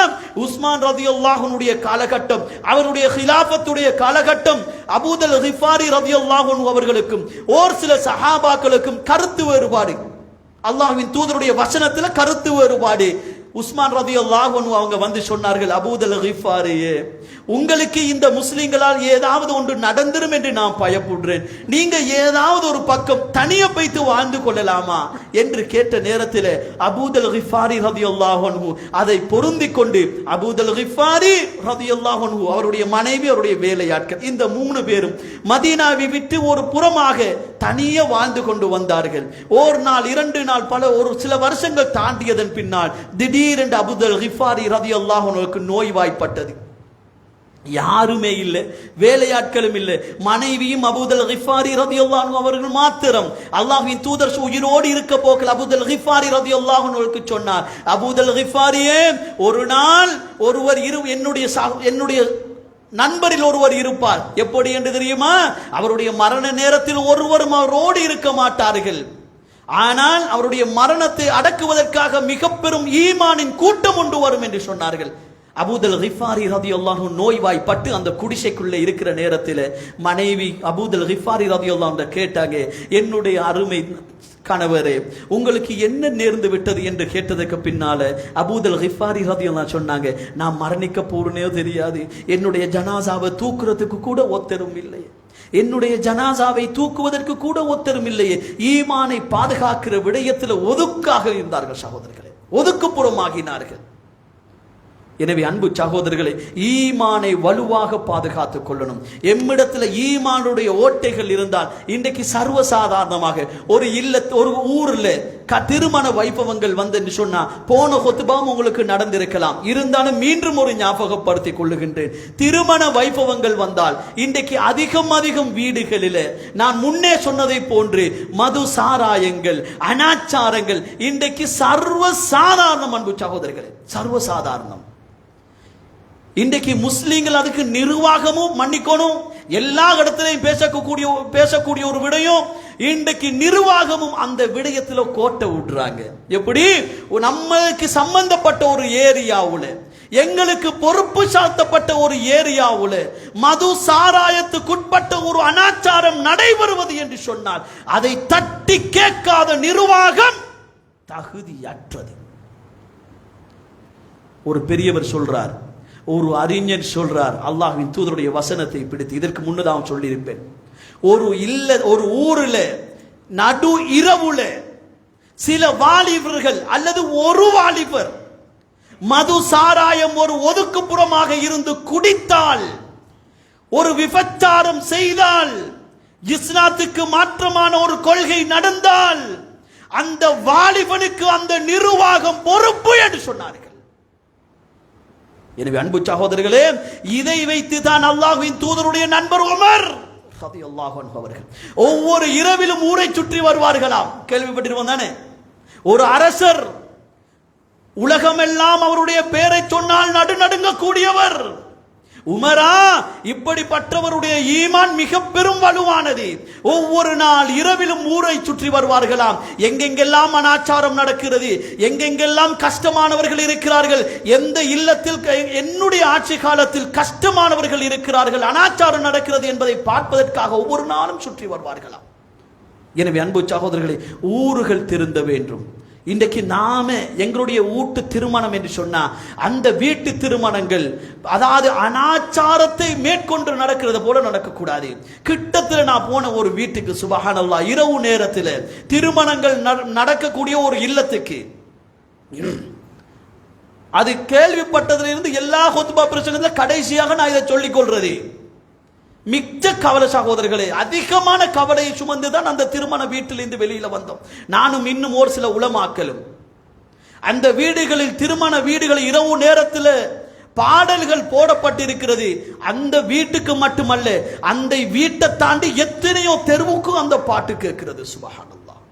உஸ்மான் ரலியல்லாஹு அன்ஹுடைய காலகட்டம், அவருடைய ஹிலாஃபத்துடைய காலகட்டம். அபூதல் கிஃபாரி ரலியல்லாஹு அன்ஹு அவர்களுக்கும் ஒரு சில சஹாபாக்களுக்கும் கருத்து வேறுபாடு, அல்லாஹ்வின் தூதருடைய வசனத்தில் கருத்து வேறுபாடு. உஸ்மான் ரலியல்லாஹு அன்ஹு அவங்க வந்து சொன்னார்கள், அபூதல் கிஃபாரியே, உங்களுக்கு இந்த முஸ்லிம்களால் ஏதாவது ஒன்று நடந்துரும் என்று நான் பயப்படுறேன். நீங்க ஏதாவது ஒரு பக்கம் தனிய வைத்து வாழ்ந்து கொள்ளலாமா என்று கேட்ட நேரத்தில் அபூதல் கிஃபாரி ரலியல்லாஹு அன்ஹு அதை பொருந்திக் கொண்டு, அபூதல் கிஃபாரி ரலியல்லாஹு அன்ஹு, அவருடைய மனைவி, அவருடைய வேலையாட்கள், இந்த 3 பேரும் மதீனாவை விட்டு ஒரு புறமாக தனியே வாழ்ந்து கொண்டு வந்தார்கள். ஒரு நாள், 2 நாள், ஒரு சில வருஷங்கள் தாண்டியதன் பின்னால் திடீரென்று அபூதல் கிஃபாரி ரலியல்லாஹு அன்ஹுவுக்கு நோய்வாய்ப்பட்டது. யாருமே இல்லை, வேலையாட்களும் இல்லை, மனைவியும் அபூதல் கிஃபாரி ரலியல்லாஹு அன்ஹு அவர்கள் மாத்திரம். அல்லாஹ்வின் தூதர் உயிரோடு இருக்க போக்கில் அபூதல் கிஃபாரி ரலியல்லாஹு அன்ஹுவுக்கு சொன்னார், அபூதல் கிஃபாரியே, ஒரு நாள் ஒருவர் என்னுடைய நண்பரில் ஒருவர் இருப்பார். எப்படி என்று தெரியுமா? அவருடைய மரண நேரத்தில் ஒருவரும் அவரோடு இருக்க மாட்டார்கள். ஆனால் அவருடைய மரணத்தை அடக்குவதற்காக மிக பெரும் ஈமானின் கூட்டம் ஒன்று வரும் என்று சொன்னார்கள். அபூதல் கிஃபாரி ரலியல்லாஹு அன்ஹு நோய்வாய்ப்பட்டு அந்த குடிசைக்குள்ளே இருக்கிற நேரத்தில் மனைவி அபூதல் கிஃபாரி ரலியல்லாஹு அன்ஹு கேட்டாங்க, என்னுடைய அருமை கணவரே, உங்களுக்கு என்ன நேர்ந்து விட்டது என்று கேட்டதுக்கு பின்னால அபூதல் கிஃபாரி ரலியல்லாஹு அன்ஹு சொன்னாங்க, நான் மரணிக்க போறேனோ தெரியாது, என்னுடைய ஜனாசாவை தூக்குறதுக்கு கூட ஒத்தரும் இல்லை, என்னுடைய ஜனாசாவை தூக்குவதற்கு கூட ஒத்தரும் இல்லையே. ஈமானை பாதுகாக்கிற விடயத்தில் ஒதுக்காக இருந்தார்கள் சகோதரர்களே, ஒதுக்குப்புறமாகினார்கள். எனவே அன்பு சகோதரர்களே, ஈமானை வலுவாக பாதுகாத்துக் கொள்ளணும். எம்மிடத்தில் ஈமானுடைய ஓட்டைகள் இருந்தால் இன்றைக்கு சர்வசாதாரணமாக ஒரு ஊர்ல திருமண வைபவங்கள் வந்து சொன்னா போன கொத்துபாவும் உங்களுக்கு நடந்திருக்கலாம். இருந்தாலும் மீண்டும் ஒரு ஞாபகப்படுத்தி கொள்ளுகின்றேன், திருமண வைபவங்கள் வந்தால் இன்றைக்கு அதிகம் வீடுகளில் நான் முன்னே சொன்னதை போன்று மது சாராயங்கள், அனாச்சாரங்கள் இன்றைக்கு சர்வசாதாரணம். அன்பு சகோதரர்களே, சர்வசாதாரணம். இன்றைக்கு முஸ்லீம்கள் அதுக்கு நிர்வாகமும் மன்னிக்கணும், எல்லா இடத்திலையும் பேசக்கூடிய ஒரு விடயம், இன்றைக்கு நிர்வாகமும் அந்த விடயத்தில் கோட்டை விடுறாங்க. எப்படி? நம்மளுக்கு சம்பந்தப்பட்ட ஒரு ஏரியாவுல, எங்களுக்கு பொறுப்பு சாத்தப்பட்ட ஒரு ஏரியாவுல மது சாராயத்துக்குட்பட்ட ஒரு அனாச்சாரம் நடைபெறுவது என்று சொன்னால் அதை தட்டி கேட்காத நிர்வாகம் தகுதியற்றது. ஒரு பெரியவர் சொல்றார், ஒரு அறிஞர் சொல்றார், அல்லாஹ்வின் தூதருடைய வசனத்தை பிடித்து, இதற்கு முன்னதாக சொல்லியிருப்பேன், ஒரு ஊரில் நடு இரவுல சில வாலிபர்கள் அல்லது ஒரு வாலிபர் மது சாராயம் ஒரு ஒதுக்குப்புறமாக இருந்து குடித்தால், ஒரு விபச்சாரம் செய்தால், இஸ்லாத்துக்கு மாற்றமான ஒரு கொள்கை நடந்தால் அந்த வாலிபனுக்கு அந்த நிர்வாகம் பொறுப்பு என்று சொன்னார்கள். எனவே அன்பு சகோதரர்களே, இதை வைத்து தான் அல்லாஹ்வின் தூதருடைய நண்பர் உமர் ரலியல்லாஹு அன்ஹு அவர்கள் ஒவ்வொரு இரவிலும் ஊரை சுற்றி வருவார்களாம். கேள்விப்பட்டிருப்போம் தானே? ஒரு அரசர், உலகமெல்லாம் அவருடைய பெயரை சொன்னால் நடுநடுங்க கூடியவர் உமரா. இப்படிப்பட்டவருடைய ஈமான் மிக பெரும் வலுவானது. ஒவ்வொரு நாள் இரவிலும் ஊரை சுற்றி வருவார்களாம். எங்கெங்கெல்லாம் அனாச்சாரம் நடக்கிறது, எங்கெங்கெல்லாம் கஷ்டமானவர்கள் இருக்கிறார்கள், எந்த இல்லத்தில் என்னுடைய ஆட்சி காலத்தில் கஷ்டமானவர்கள் இருக்கிறார்கள், அனாச்சாரம் நடக்கிறது என்பதை பார்ப்பதற்காக ஒவ்வொரு நாளும் சுற்றி வருவார்களாம். எனவே அன்பு சகோதரர்களே, ஊர்கள் திருந்த வேண்டும். இன்றைக்கு நாம எங்களுடைய வீட்டு திருமணம் என்று சொன்னா அந்த வீட்டு திருமணங்கள் அதாவது அனாச்சாரத்தை மேற்கொண்டு நடக்கிறது போல நடக்கக்கூடாது. கிட்டத்தில் நான் போன ஒரு வீட்டுக்கு சுபஹானல்லாஹ், இரவு நேரத்தில் திருமணங்கள் நடக்கக்கூடிய ஒரு இல்லத்துக்கு, அது கேள்விப்பட்டதிலிருந்து எல்லா ஹுத்பா பிரசங்கத்தில் கடைசியாக நான் இதை சொல்லிக் கொள்றது. மிக்க கவலை சகோதரர்களே, அதிகமான கவலையை சுமந்துதான் அந்த திருமண வீட்டிலிருந்து வெளியில வந்தோம். நானும் இன்னும் ஒரு சில உலமாக்களும் அந்த வீடுகளில், திருமண வீடுகளில் இரவு நேரத்தில் பாடல்கள் போடப்பட்டிருக்கிறது. அந்த வீட்டுக்கு மட்டுமல்ல, அந்த வீட்டை தாண்டி எத்தனையோ தெருவுக்கும் அந்த பாட்டு கேட்கிறது. சுபஹானல்லாஹ்.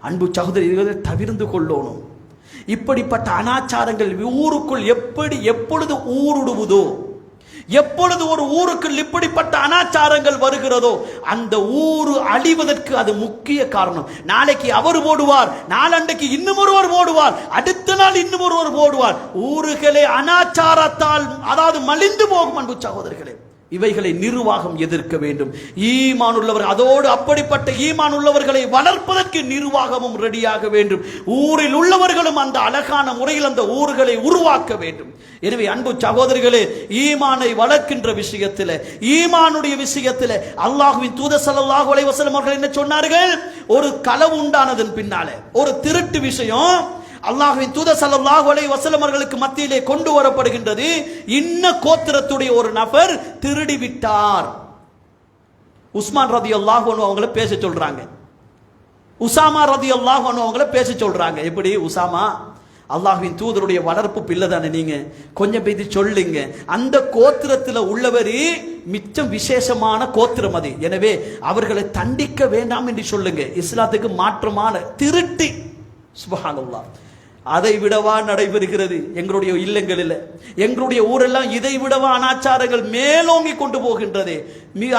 அன்பு சகோதரர்களை தவிர்த்து கொள்ளணும். இப்படிப்பட்ட அனாச்சாரங்கள் ஊருக்குள் எப்பொழுது ஊருடுவதோ, எப்பொழுது ஒரு ஊருக்குள் இப்படிப்பட்ட அனாச்சாரங்கள் வருகிறதோ அந்த ஊரு அழிவதற்கு அது முக்கிய காரணம். நாளைக்கு அவர் போடுவார், நாளண்டைக்கு இன்னும் ஒருவர் போடுவார், அடுத்த நாள் இன்னும் ஒருவர் போடுவார். ஊர்களே அனாச்சாரத்தால் அதாவது மலிந்து போகும். அன்பு சகோதரர்களே, இவைகளை நிர்வாகம் எதிர்க்க வேண்டும். ஈமான் உள்ளவர், அதோடு அப்படிப்பட்ட ஈமான் உள்ளவர்களை வளர்ப்பதற்கு நிர்வாகமும் ரெடியாக வேண்டும். ஊரில் உள்ளவர்களும் அந்த அழகான முறையில் அந்த ஊர்களை உருவாக்க வேண்டும். எனவே அன்பு சகோதரர்களே, ஈமானை வளர்க்கின்ற விஷயத்தில், ஈமானுடைய விஷயத்தில் அல்லாஹ்வின் தூதர் ஸல்லல்லாஹு அலைஹி வஸல்லம் அவர்கள் என்ன சொன்னார்கள்? ஒரு களவு உண்டானதன் பின்னால ஒரு திருட்டு விஷயம் அல்லாஹ்வின் தூதர் ஸல்லல்லாஹு அலைஹி வஸல்லம் அவர்களுக்கு மத்தியிலே கொண்டு வரப்படுகின்றது. இன்ன கோத்திரத்துடைய ஒரு நபர் திருடி விட்டார். உஸ்மான் ரலியல்லாஹு அன்ஹு அவங்கள பேச சொல்றாங்க. உசாமா ரலியல்லாஹு அன்ஹு அவங்கள பேச சொல்றாங்க. எப்படி உசாமா, அல்லாஹ்வின் தூதருடைய வளர்ப்பு பிள்ளை தானே, நீங்க கொஞ்சம் பேசி சொல்லுங்க, அந்த கோத்திரத்தில் உள்ளவரு மிச்சம் விசேஷமான கோத்திரம் அது, எனவே அவர்களை தண்டிக்க வேண்டாம் என்று சொல்லுங்க. இஸ்லாத்துக்கு மாற்றமான திருட்டி. சுப்ஹானல்லாஹ். அதை விடவா நடைபெறுகிறது எங்களுடைய இல்லங்களில், எங்களுடைய ஊரெல்லாம் இதை விடவா அனாச்சாரங்கள் மேலோங்கி கொண்டு போகின்றது.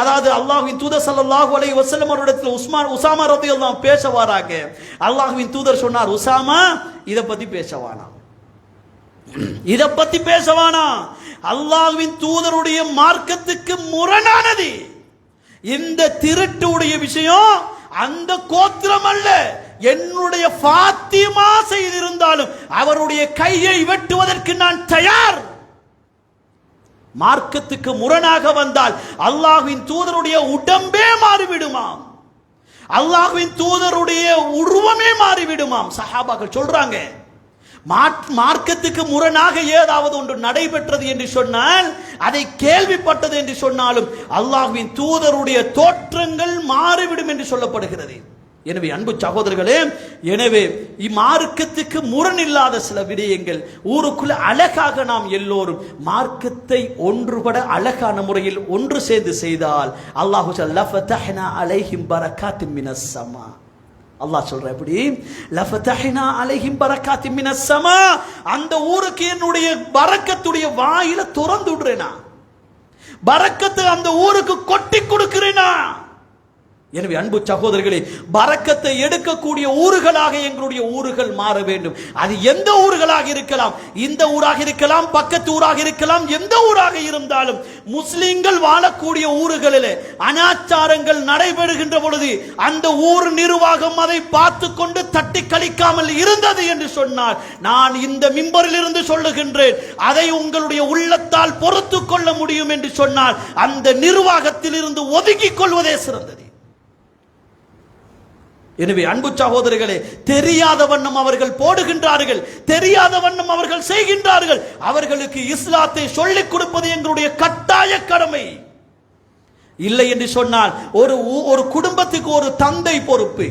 அதாவது அல்லாஹ்வின் தூதர் ஸல்லல்லாஹு அலைஹி வஸல்லம் அவரிடத்தில் உசாமா ரலியல்லாஹு பேச வராங்க. அல்லாஹ்வின் தூதர் சொன்னார், உசாமா இத பத்தி பேசவானா, இத பத்தி பேசவானா, அல்லாஹ்வின் தூதருடைய மார்க்கத்துக்கு முரணானது. இந்த திருட்டுடைய விஷயம் அந்த கோத்திரம் அல்ல, என்னுடைய ஃபாத்திமா செய்திருந்தாலும் அவருடைய கையை வெட்டுவதற்கு நான் தயார். மார்க்கத்துக்கு முரணாக வந்தால் அல்லாஹ்வின் தூதருடைய உடம்பே மாறிவிடுமாம், அல்லாஹ்வின் தூதருடைய உருவமே மாறிவிடுமாம். சஹாபாக்கள் சொல்றாங்க, மார்க்கத்துக்கு முரணாக ஏதாவது ஒன்று நடைபெற்றது என்று சொன்னால், அதை கேள்விப்பட்டது என்று சொன்னாலும் அல்லாஹ்வின் தூதருடைய தோற்றங்கள் மாறிவிடும் என்று சொல்லப்படுகிறது. எனவே அன்பு சகோதரர்களே, எனவே இம்மார்க்கத்துக்கு முரணில்லாத சில விடயங்கள் ஊருக்குள்ள அழகாக நாம் எல்லோரும் மார்க்கத்தை ஒன்றுபட அழகான முறையில் ஒன்று சேர்ந்து செய்தால் அல்லாஹ் லஃபதஹ்னா அலைஹிம் பரக்காத்தின் மினஸ் ஸமா, அல்லாஹ் சொல்ற எப்படி லஃபதஹ்னா அலைஹிம் பரக்காத்தின் மினஸ் ஸமா, அந்த ஊருக்கு என்னுடைய பரக்கத்துடைய வாயில திறந்து விடுறேனா, பரக்கத்தை அந்த ஊருக்கு கொட்டி கொடுக்கிறேனா. எனவே அன்பு சகோதரர்களே, பரக்கத்தை எடுக்கக்கூடிய ஊர்களாக எங்களுடைய ஊர்கள் மாற வேண்டும். அது எந்த ஊர்களாக இருக்கலாம், இந்த ஊராக இருக்கலாம், பக்கத்து ஊராக இருக்கலாம், எந்த ஊராக இருந்தாலும் முஸ்லிம்கள் வாழக்கூடிய ஊர்களில் அனாச்சாரங்கள் நடைபெறுகின்ற பொழுது அந்த ஊர் நிர்வாகம் அதை பார்த்து கொண்டு தட்டி கழிக்காமல் இருந்தது என்று சொன்னால், நான் இந்த மிம்பரில் இருந்து சொல்லுகின்றேன், அதை உங்களுடைய உள்ளத்தால் பொறுத்து கொள்ள முடியும் என்று சொன்னால் அந்த நிர்வாகத்தில் இருந்து ஒதுக்கிக் கொள்வதே சிறந்தது. எனவே அன்பு சகோதரர்களே, தெரியாத வண்ணம் அவர்கள் போடுகின்றார்கள், தெரியாத வண்ணம் அவர்கள் செய்கின்றார்கள். அவர்களுக்கு இஸ்லாத்தை சொல்லிக் கொடுப்பது எங்களுடைய கட்டாய கடமை. இல்லை என்று சொன்னால் ஒரு குடும்பத்துக்கு ஒரு தந்தை பொறுப்பு,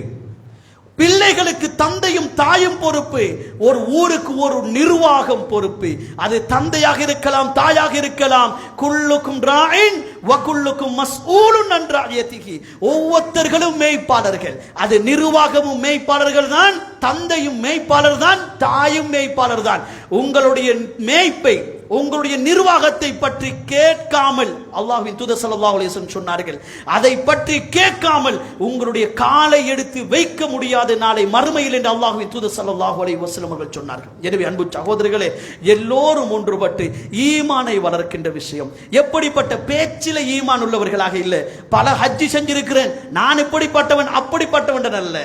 பிள்ளைகளுக்கு தந்தையும் தாயும் பொறுப்பு, ஒரு ஊருக்கு ஒரு நிர்வாகம் பொறுப்பு. அது தந்தையாக இருக்கலாம், தாயாக இருக்கலாம். குல்லுக்கும் ராயின் வ குல்லுக்கும் மஸ்ஊலுன் அன் ரஅயத்திஹி. ஒவ்வொருத்தர்களும் மேய்ப்பாளர்கள். அது நிர்வாகமும் மேய்ப்பாளர்கள் தான், தந்தையும் மேய்ப்பாளர் தான், தாயும் மேய்ப்பாளர் தான். உங்களுடைய மேய்ப்பை, உங்களுடைய நிர்வாகத்தை பற்றி கேட்காமல், அல்லாஹ்வின் தூதர் ஸல்லல்லாஹு அலைஹி வஸல்லம் சொன்னார்கள், அதை பற்றி கேட்காமல் உங்களுடைய காலை எடுத்து வைக்க முடியாது நாளை மறுமையில் என்று அல்லாஹ்வின் தூதர் ஸல்லல்லாஹு அலைஹி வஸல்லம் அவர்கள் சொன்னார்கள். எனவே அன்பு சகோதரர்களே, எல்லோரும் ஒன்றுபட்டு ஈமானை வளர்க்கின்ற விஷயம். எப்படிப்பட்ட பேச்சில ஈமான் உள்ளவர்களாக இல்லை. பல ஹஜ்ஜி செஞ்சிருக்கிறேன், நான் இப்படிப்பட்டவன் அப்படிப்பட்டவன் அல்ல.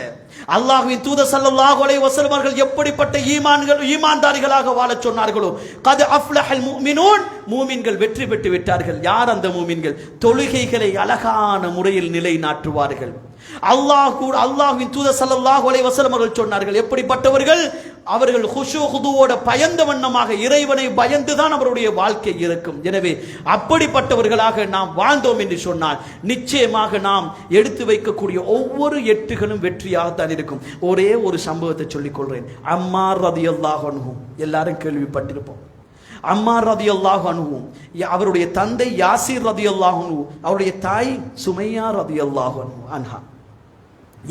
அல்லாஹ்வின் தூதர் ஸல்லல்லாஹு அலைஹி வஸல்லம் அவர்கள் எப்படிப்பட்ட ஈமான்தாரிகளாக வாழச் சொன்னார்களோ, கத் அஃப்லஹல் முஃமினூன், மூமின்கள் வெற்றி பெற்று விட்டார்கள். யார் அந்த மூமின்கள்? தொழுகைகளை அழகான முறையில் நிலைநாட்டுவார்கள். அல்லாஹ்வின் தூதர் ஸல்லல்லாஹு அலைஹி வஸல்லம் அவர்கள் சொன்னார்கள், எப்படிப்பட்டவர்கள்? அவர்கள் குஷூ குதுவோட பயந்த வண்ணமாக, இறைவனை பயந்துதான் அவருடைய வாழ்க்கை இருக்கும். எனவே அப்படிப்பட்டவர்களாக நாம் வாழ்ந்தோம் என்று சொன்னால் நிச்சயமாக நாம் எடுத்து வைக்கக்கூடிய ஒவ்வொரு எட்டுகளும் வெற்றியாகத்தான் இருக்கும். ஒரே ஒரு சம்பவத்தை சொல்லிக் கொள்றேன். அம்மார் ரலியல்லாஹு அன்ஹு, எல்லாரும் கேள்விப்பட்டிருப்போம். அம்மார் ரலியல்லாஹு அன்ஹு, அவருடைய தந்தை யாசிர் ரலியல்லாஹு அன்ஹு, அவருடைய தாய் சுமையா ரலியல்லாஹு அன்ஹா.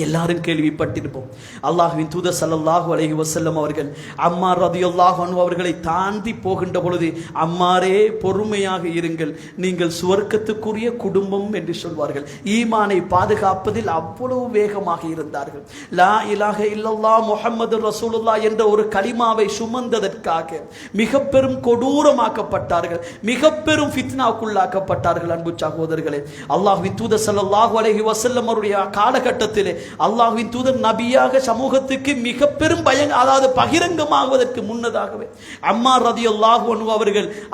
எல்லாரும் கேள்விப்பட்டிருப்போம். அல்லாஹ்வின் தூதர் ஸல்லல்லாஹு அலைஹி வஸல்லம் அவர்கள் அம்மார் ரலியல்லாஹு அன்ஹு அவர்களை தாண்டி போகின்ற பொழுது, அம்மாரே பொறுமையாக இருங்கள், நீங்கள் சுவர்க்கத்துக்குரிய குடும்பம் என்று சொல்வார்கள். ஈமானை பாதுகாப்பதில் அவ்வளவு வேகமாக இருந்தார்கள். லா இலாஹ இல்லல்லாஹ் முஹம்மது ரசூலுல்லாஹ் என்ற ஒரு கலிமாவை சுமந்ததற்காக மிக பெரும் கொடூரமாக்கப்பட்டார்கள், மிக பெரும் ஃபித்னாக்குள்ளாக்கப்பட்டார்கள். அன்பு சகோதரர்களே, அல்லாஹ்வின் தூதர் ஸல்லல்லாஹு அலைஹி வஸல்லம் அவருடைய காலகட்டத்திலே அல்லாஹ்வின் தூதர் நபியாக சமூகத்துக்கு மிக பெரும் அதாவது பகிரங்கமாகுவதற்கு முன்னதாகவே அம்மார் ரலியல்லாஹு அன்ஹு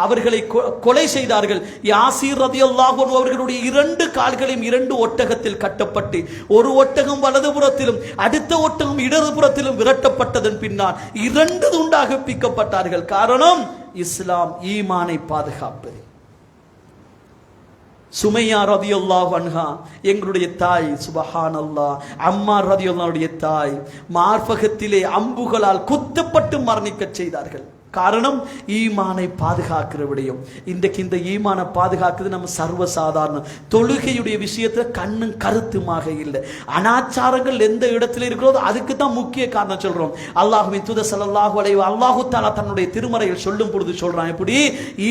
அவர்களை கொலை செய்தார்கள். யாசீர் ரலியல்லாஹு அன்ஹு அவர்களுடைய 2 கால்களையும் 2 ஒட்டகத்தில் கட்டப்பட்டு, ஒரு ஒட்டகம் வலதுபுறத்திலும் அடுத்த ஒட்டகம் இடதுபுறத்திலும் விரட்டப்பட்டதன் பின்னால் 2 துண்டாக பிக்கப்பட்டார்கள். காரணம், இஸ்லாம் ஈமானை பாதுகாப்பது. சுமையா ரலியல்லாஹு அன்ஹா எங்களுடைய தாய், சுபஹானல்லாஹ். அம்மார் ரலியல்லாஹுடைய தாய் மார்பகத்திலே அம்புகளால் குத்தப்பட்டு மரணிக்க செய்தார்கள். காரணம், ஈமானை பாதுகாக்கிற விடயம். இன்றைக்கு இந்த ஈமானை பாதுகாக்கிறது நம்ம சர்வசாதாரணம். தொழுகையுடைய விஷயத்துல கண்ணும் கருத்துமாக இல்லை. அனாச்சாரங்கள் எந்த இடத்துல இருக்கிறதோ அதுக்கு தான் முக்கிய காரணம் சொல்றோம். அல்லாஹ்வின் தூதர் ஸல்லல்லாஹு அலைஹி அல்லாஹு தஆலா தன்னுடைய திருமறையில் சொல்லும் பொழுது சொல்றான், எப்படி?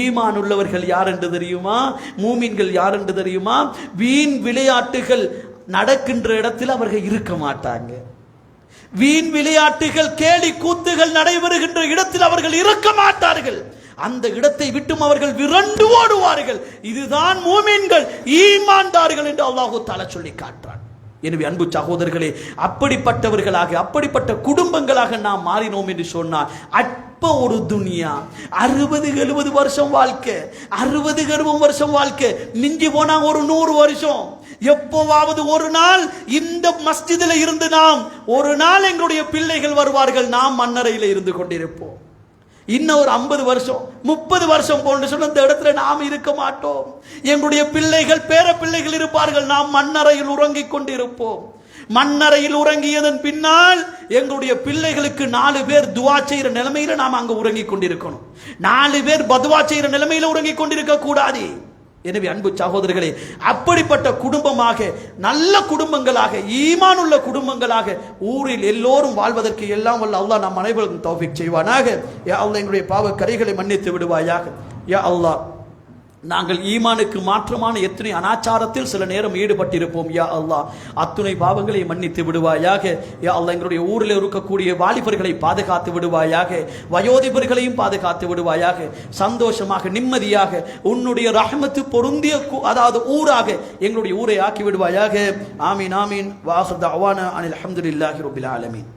ஈமான் உள்ளவர்கள் யார் என்று தெரியுமா? மூமின்கள் யார் என்று தெரியுமா? வீண் விளையாட்டுகள் நடக்கின்ற இடத்தில் அவர்கள் இருக்க மாட்டாங்க. வீண் விளையாட்டுகள், கேலி கூத்துகள் நடைபெறுகின்ற இடத்தில் அவர்கள் இருக்க மாட்டார்கள். அந்த இடத்தை விட்டும் அவர்கள் விரண்டு ஓடுவார்கள். இதுதான் மூமின்கள், ஈமான்தார்கள் என்று அல்லாஹ் தஆலா சொல்லி காட்டுறான். எனவே அன்பு சகோதரர்களே, அப்படிப்பட்டவர்களாக, அப்படிப்பட்ட குடும்பங்களாக நாம் மாறினோம் என்று சொன்னால் அற்ப ஒரு துனியா, 60-70 வருஷம் வாழ்க்கை, 60-70 வருஷம் வாழ்க்கை, மிஞ்சி போனா ஒரு 100 வருஷம். எப்போவாவது ஒரு நாள் இந்த மஸ்ஜிதில் இருந்து நாம் ஒரு நாள் எங்களுடைய பிள்ளைகள் வருவார்கள், நாம் மண்ணறையில் இருந்து கொண்டிருப்போம். இன்னும் ஒரு 50 வருஷம் 30 வருஷம் போன்று சொன்ன இந்த இடத்துல நாம் இருக்க மாட்டோம். எங்களுடைய பிள்ளைகள், பேர பிள்ளைகள் இருப்பார்கள், நாம் மண்ணறையில் உறங்கிக் கொண்டிருப்போம். மண்ணறையில் உறங்கியதன் பின்னால் எங்களுடைய பிள்ளைகளுக்கு 4 பேர் துவா செய்கிற நிலைமையில நாம் அங்க உறங்கிக் கொண்டிருக்கணும். 4 பேர் பதுவா செய்கிற நிலைமையில உறங்கிக் கொண்டிருக்க கூடாது. எனவே அன்பு சகோதரர்களே, அப்படிப்பட்ட குடும்பமாக, நல்ல குடும்பங்களாக, ஈமான் உள்ள குடும்பங்களாக ஊரில் எல்லோரும் வாழ்வதற்கு எல்லாம் வல்ல அல்லாஹ் நம் அனைவருக்கும் தௌஃபீக் செய்வானாக. யா அல்லாஹ், எங்களுடைய பாவ கரைகளை மன்னித்து விடுவாயாக. யா அல்லாஹ், நாங்கள் ஈமானுக்கு மாற்றமான எத்தனை அனாச்சாரத்தில் சில நேரம் ஈடுபட்டிருப்போம். யா அல்லாஹ், அத்துணை பாவங்களை மன்னித்து விடுவாயாக. யா அல்லாஹ், எங்களுடைய ஊரில் இருக்கக்கூடிய வாலிபர்களை பாதுகாத்து விடுவாயாக, வயோதிபர்களையும் பாதுகாத்து விடுவாயாக. சந்தோஷமாக, நிம்மதியாக, உன்னுடைய ரஹ்மத்து பொருந்திய அதாவது ஊராக எங்களுடைய ஊரை ஆக்கி விடுவாயாக. ஆமீன் ஆமீன். வாஹிர் தஅவானா அனில் ஹம்துலில்லாஹி ரப்பில் ஆலமீன்.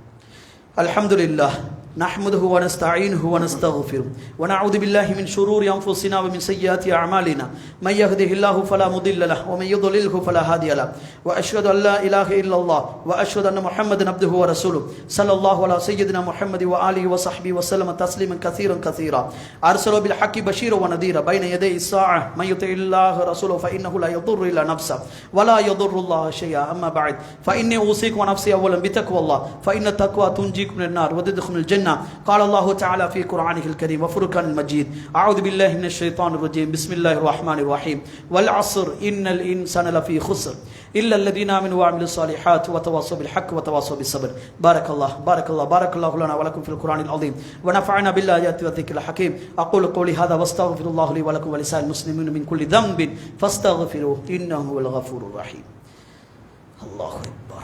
அல்ஹம்துலில்லாஹ் نحمده ونستعينه ونستغفره ونعوذ بالله من شرور أنفسنا ومن سيئات أعمالنا من يهده الله فلا مضل له ومن يضلله فلا هادي له وأشهد أن لا إله إلا الله وأشهد أن محمدا عبده ورسوله صلى الله على سيدنا محمد وآله وصحبه وسلم تسليما كثيرا كثيرا أرسله بالحق بشيرا ونذيرا بين يدي الساعة من يطع الله رسوله فإنه لا يضر إلا نفسه ولا يضر الله شيئا أما بعد فإني أوصيكم ونفسي أولا بتقوى الله فإن التقوى تنجيكم من النار وتدخلكم من الجنة قال الله تعالى في قرآنه الكريم وفرقان المجيد أعوذ بالله من الشيطان الرجيم بسم الله الرحمن الرحيم والعصر إن الإنسان لفي خسر إلا الذين آمنوا وعملوا الصالحات وتواصوا بالحق وتواصوا بالصبر بارك الله لنا ولكم في القرآن العظيم ونفعنا بالآيات والذكر الحكيم أقول قولي هذا واستغفر الله لي ولكم ولسائر المسلمين من كل ذنب فاستغفروه إنه هو الغفور الرحيم الله أكبر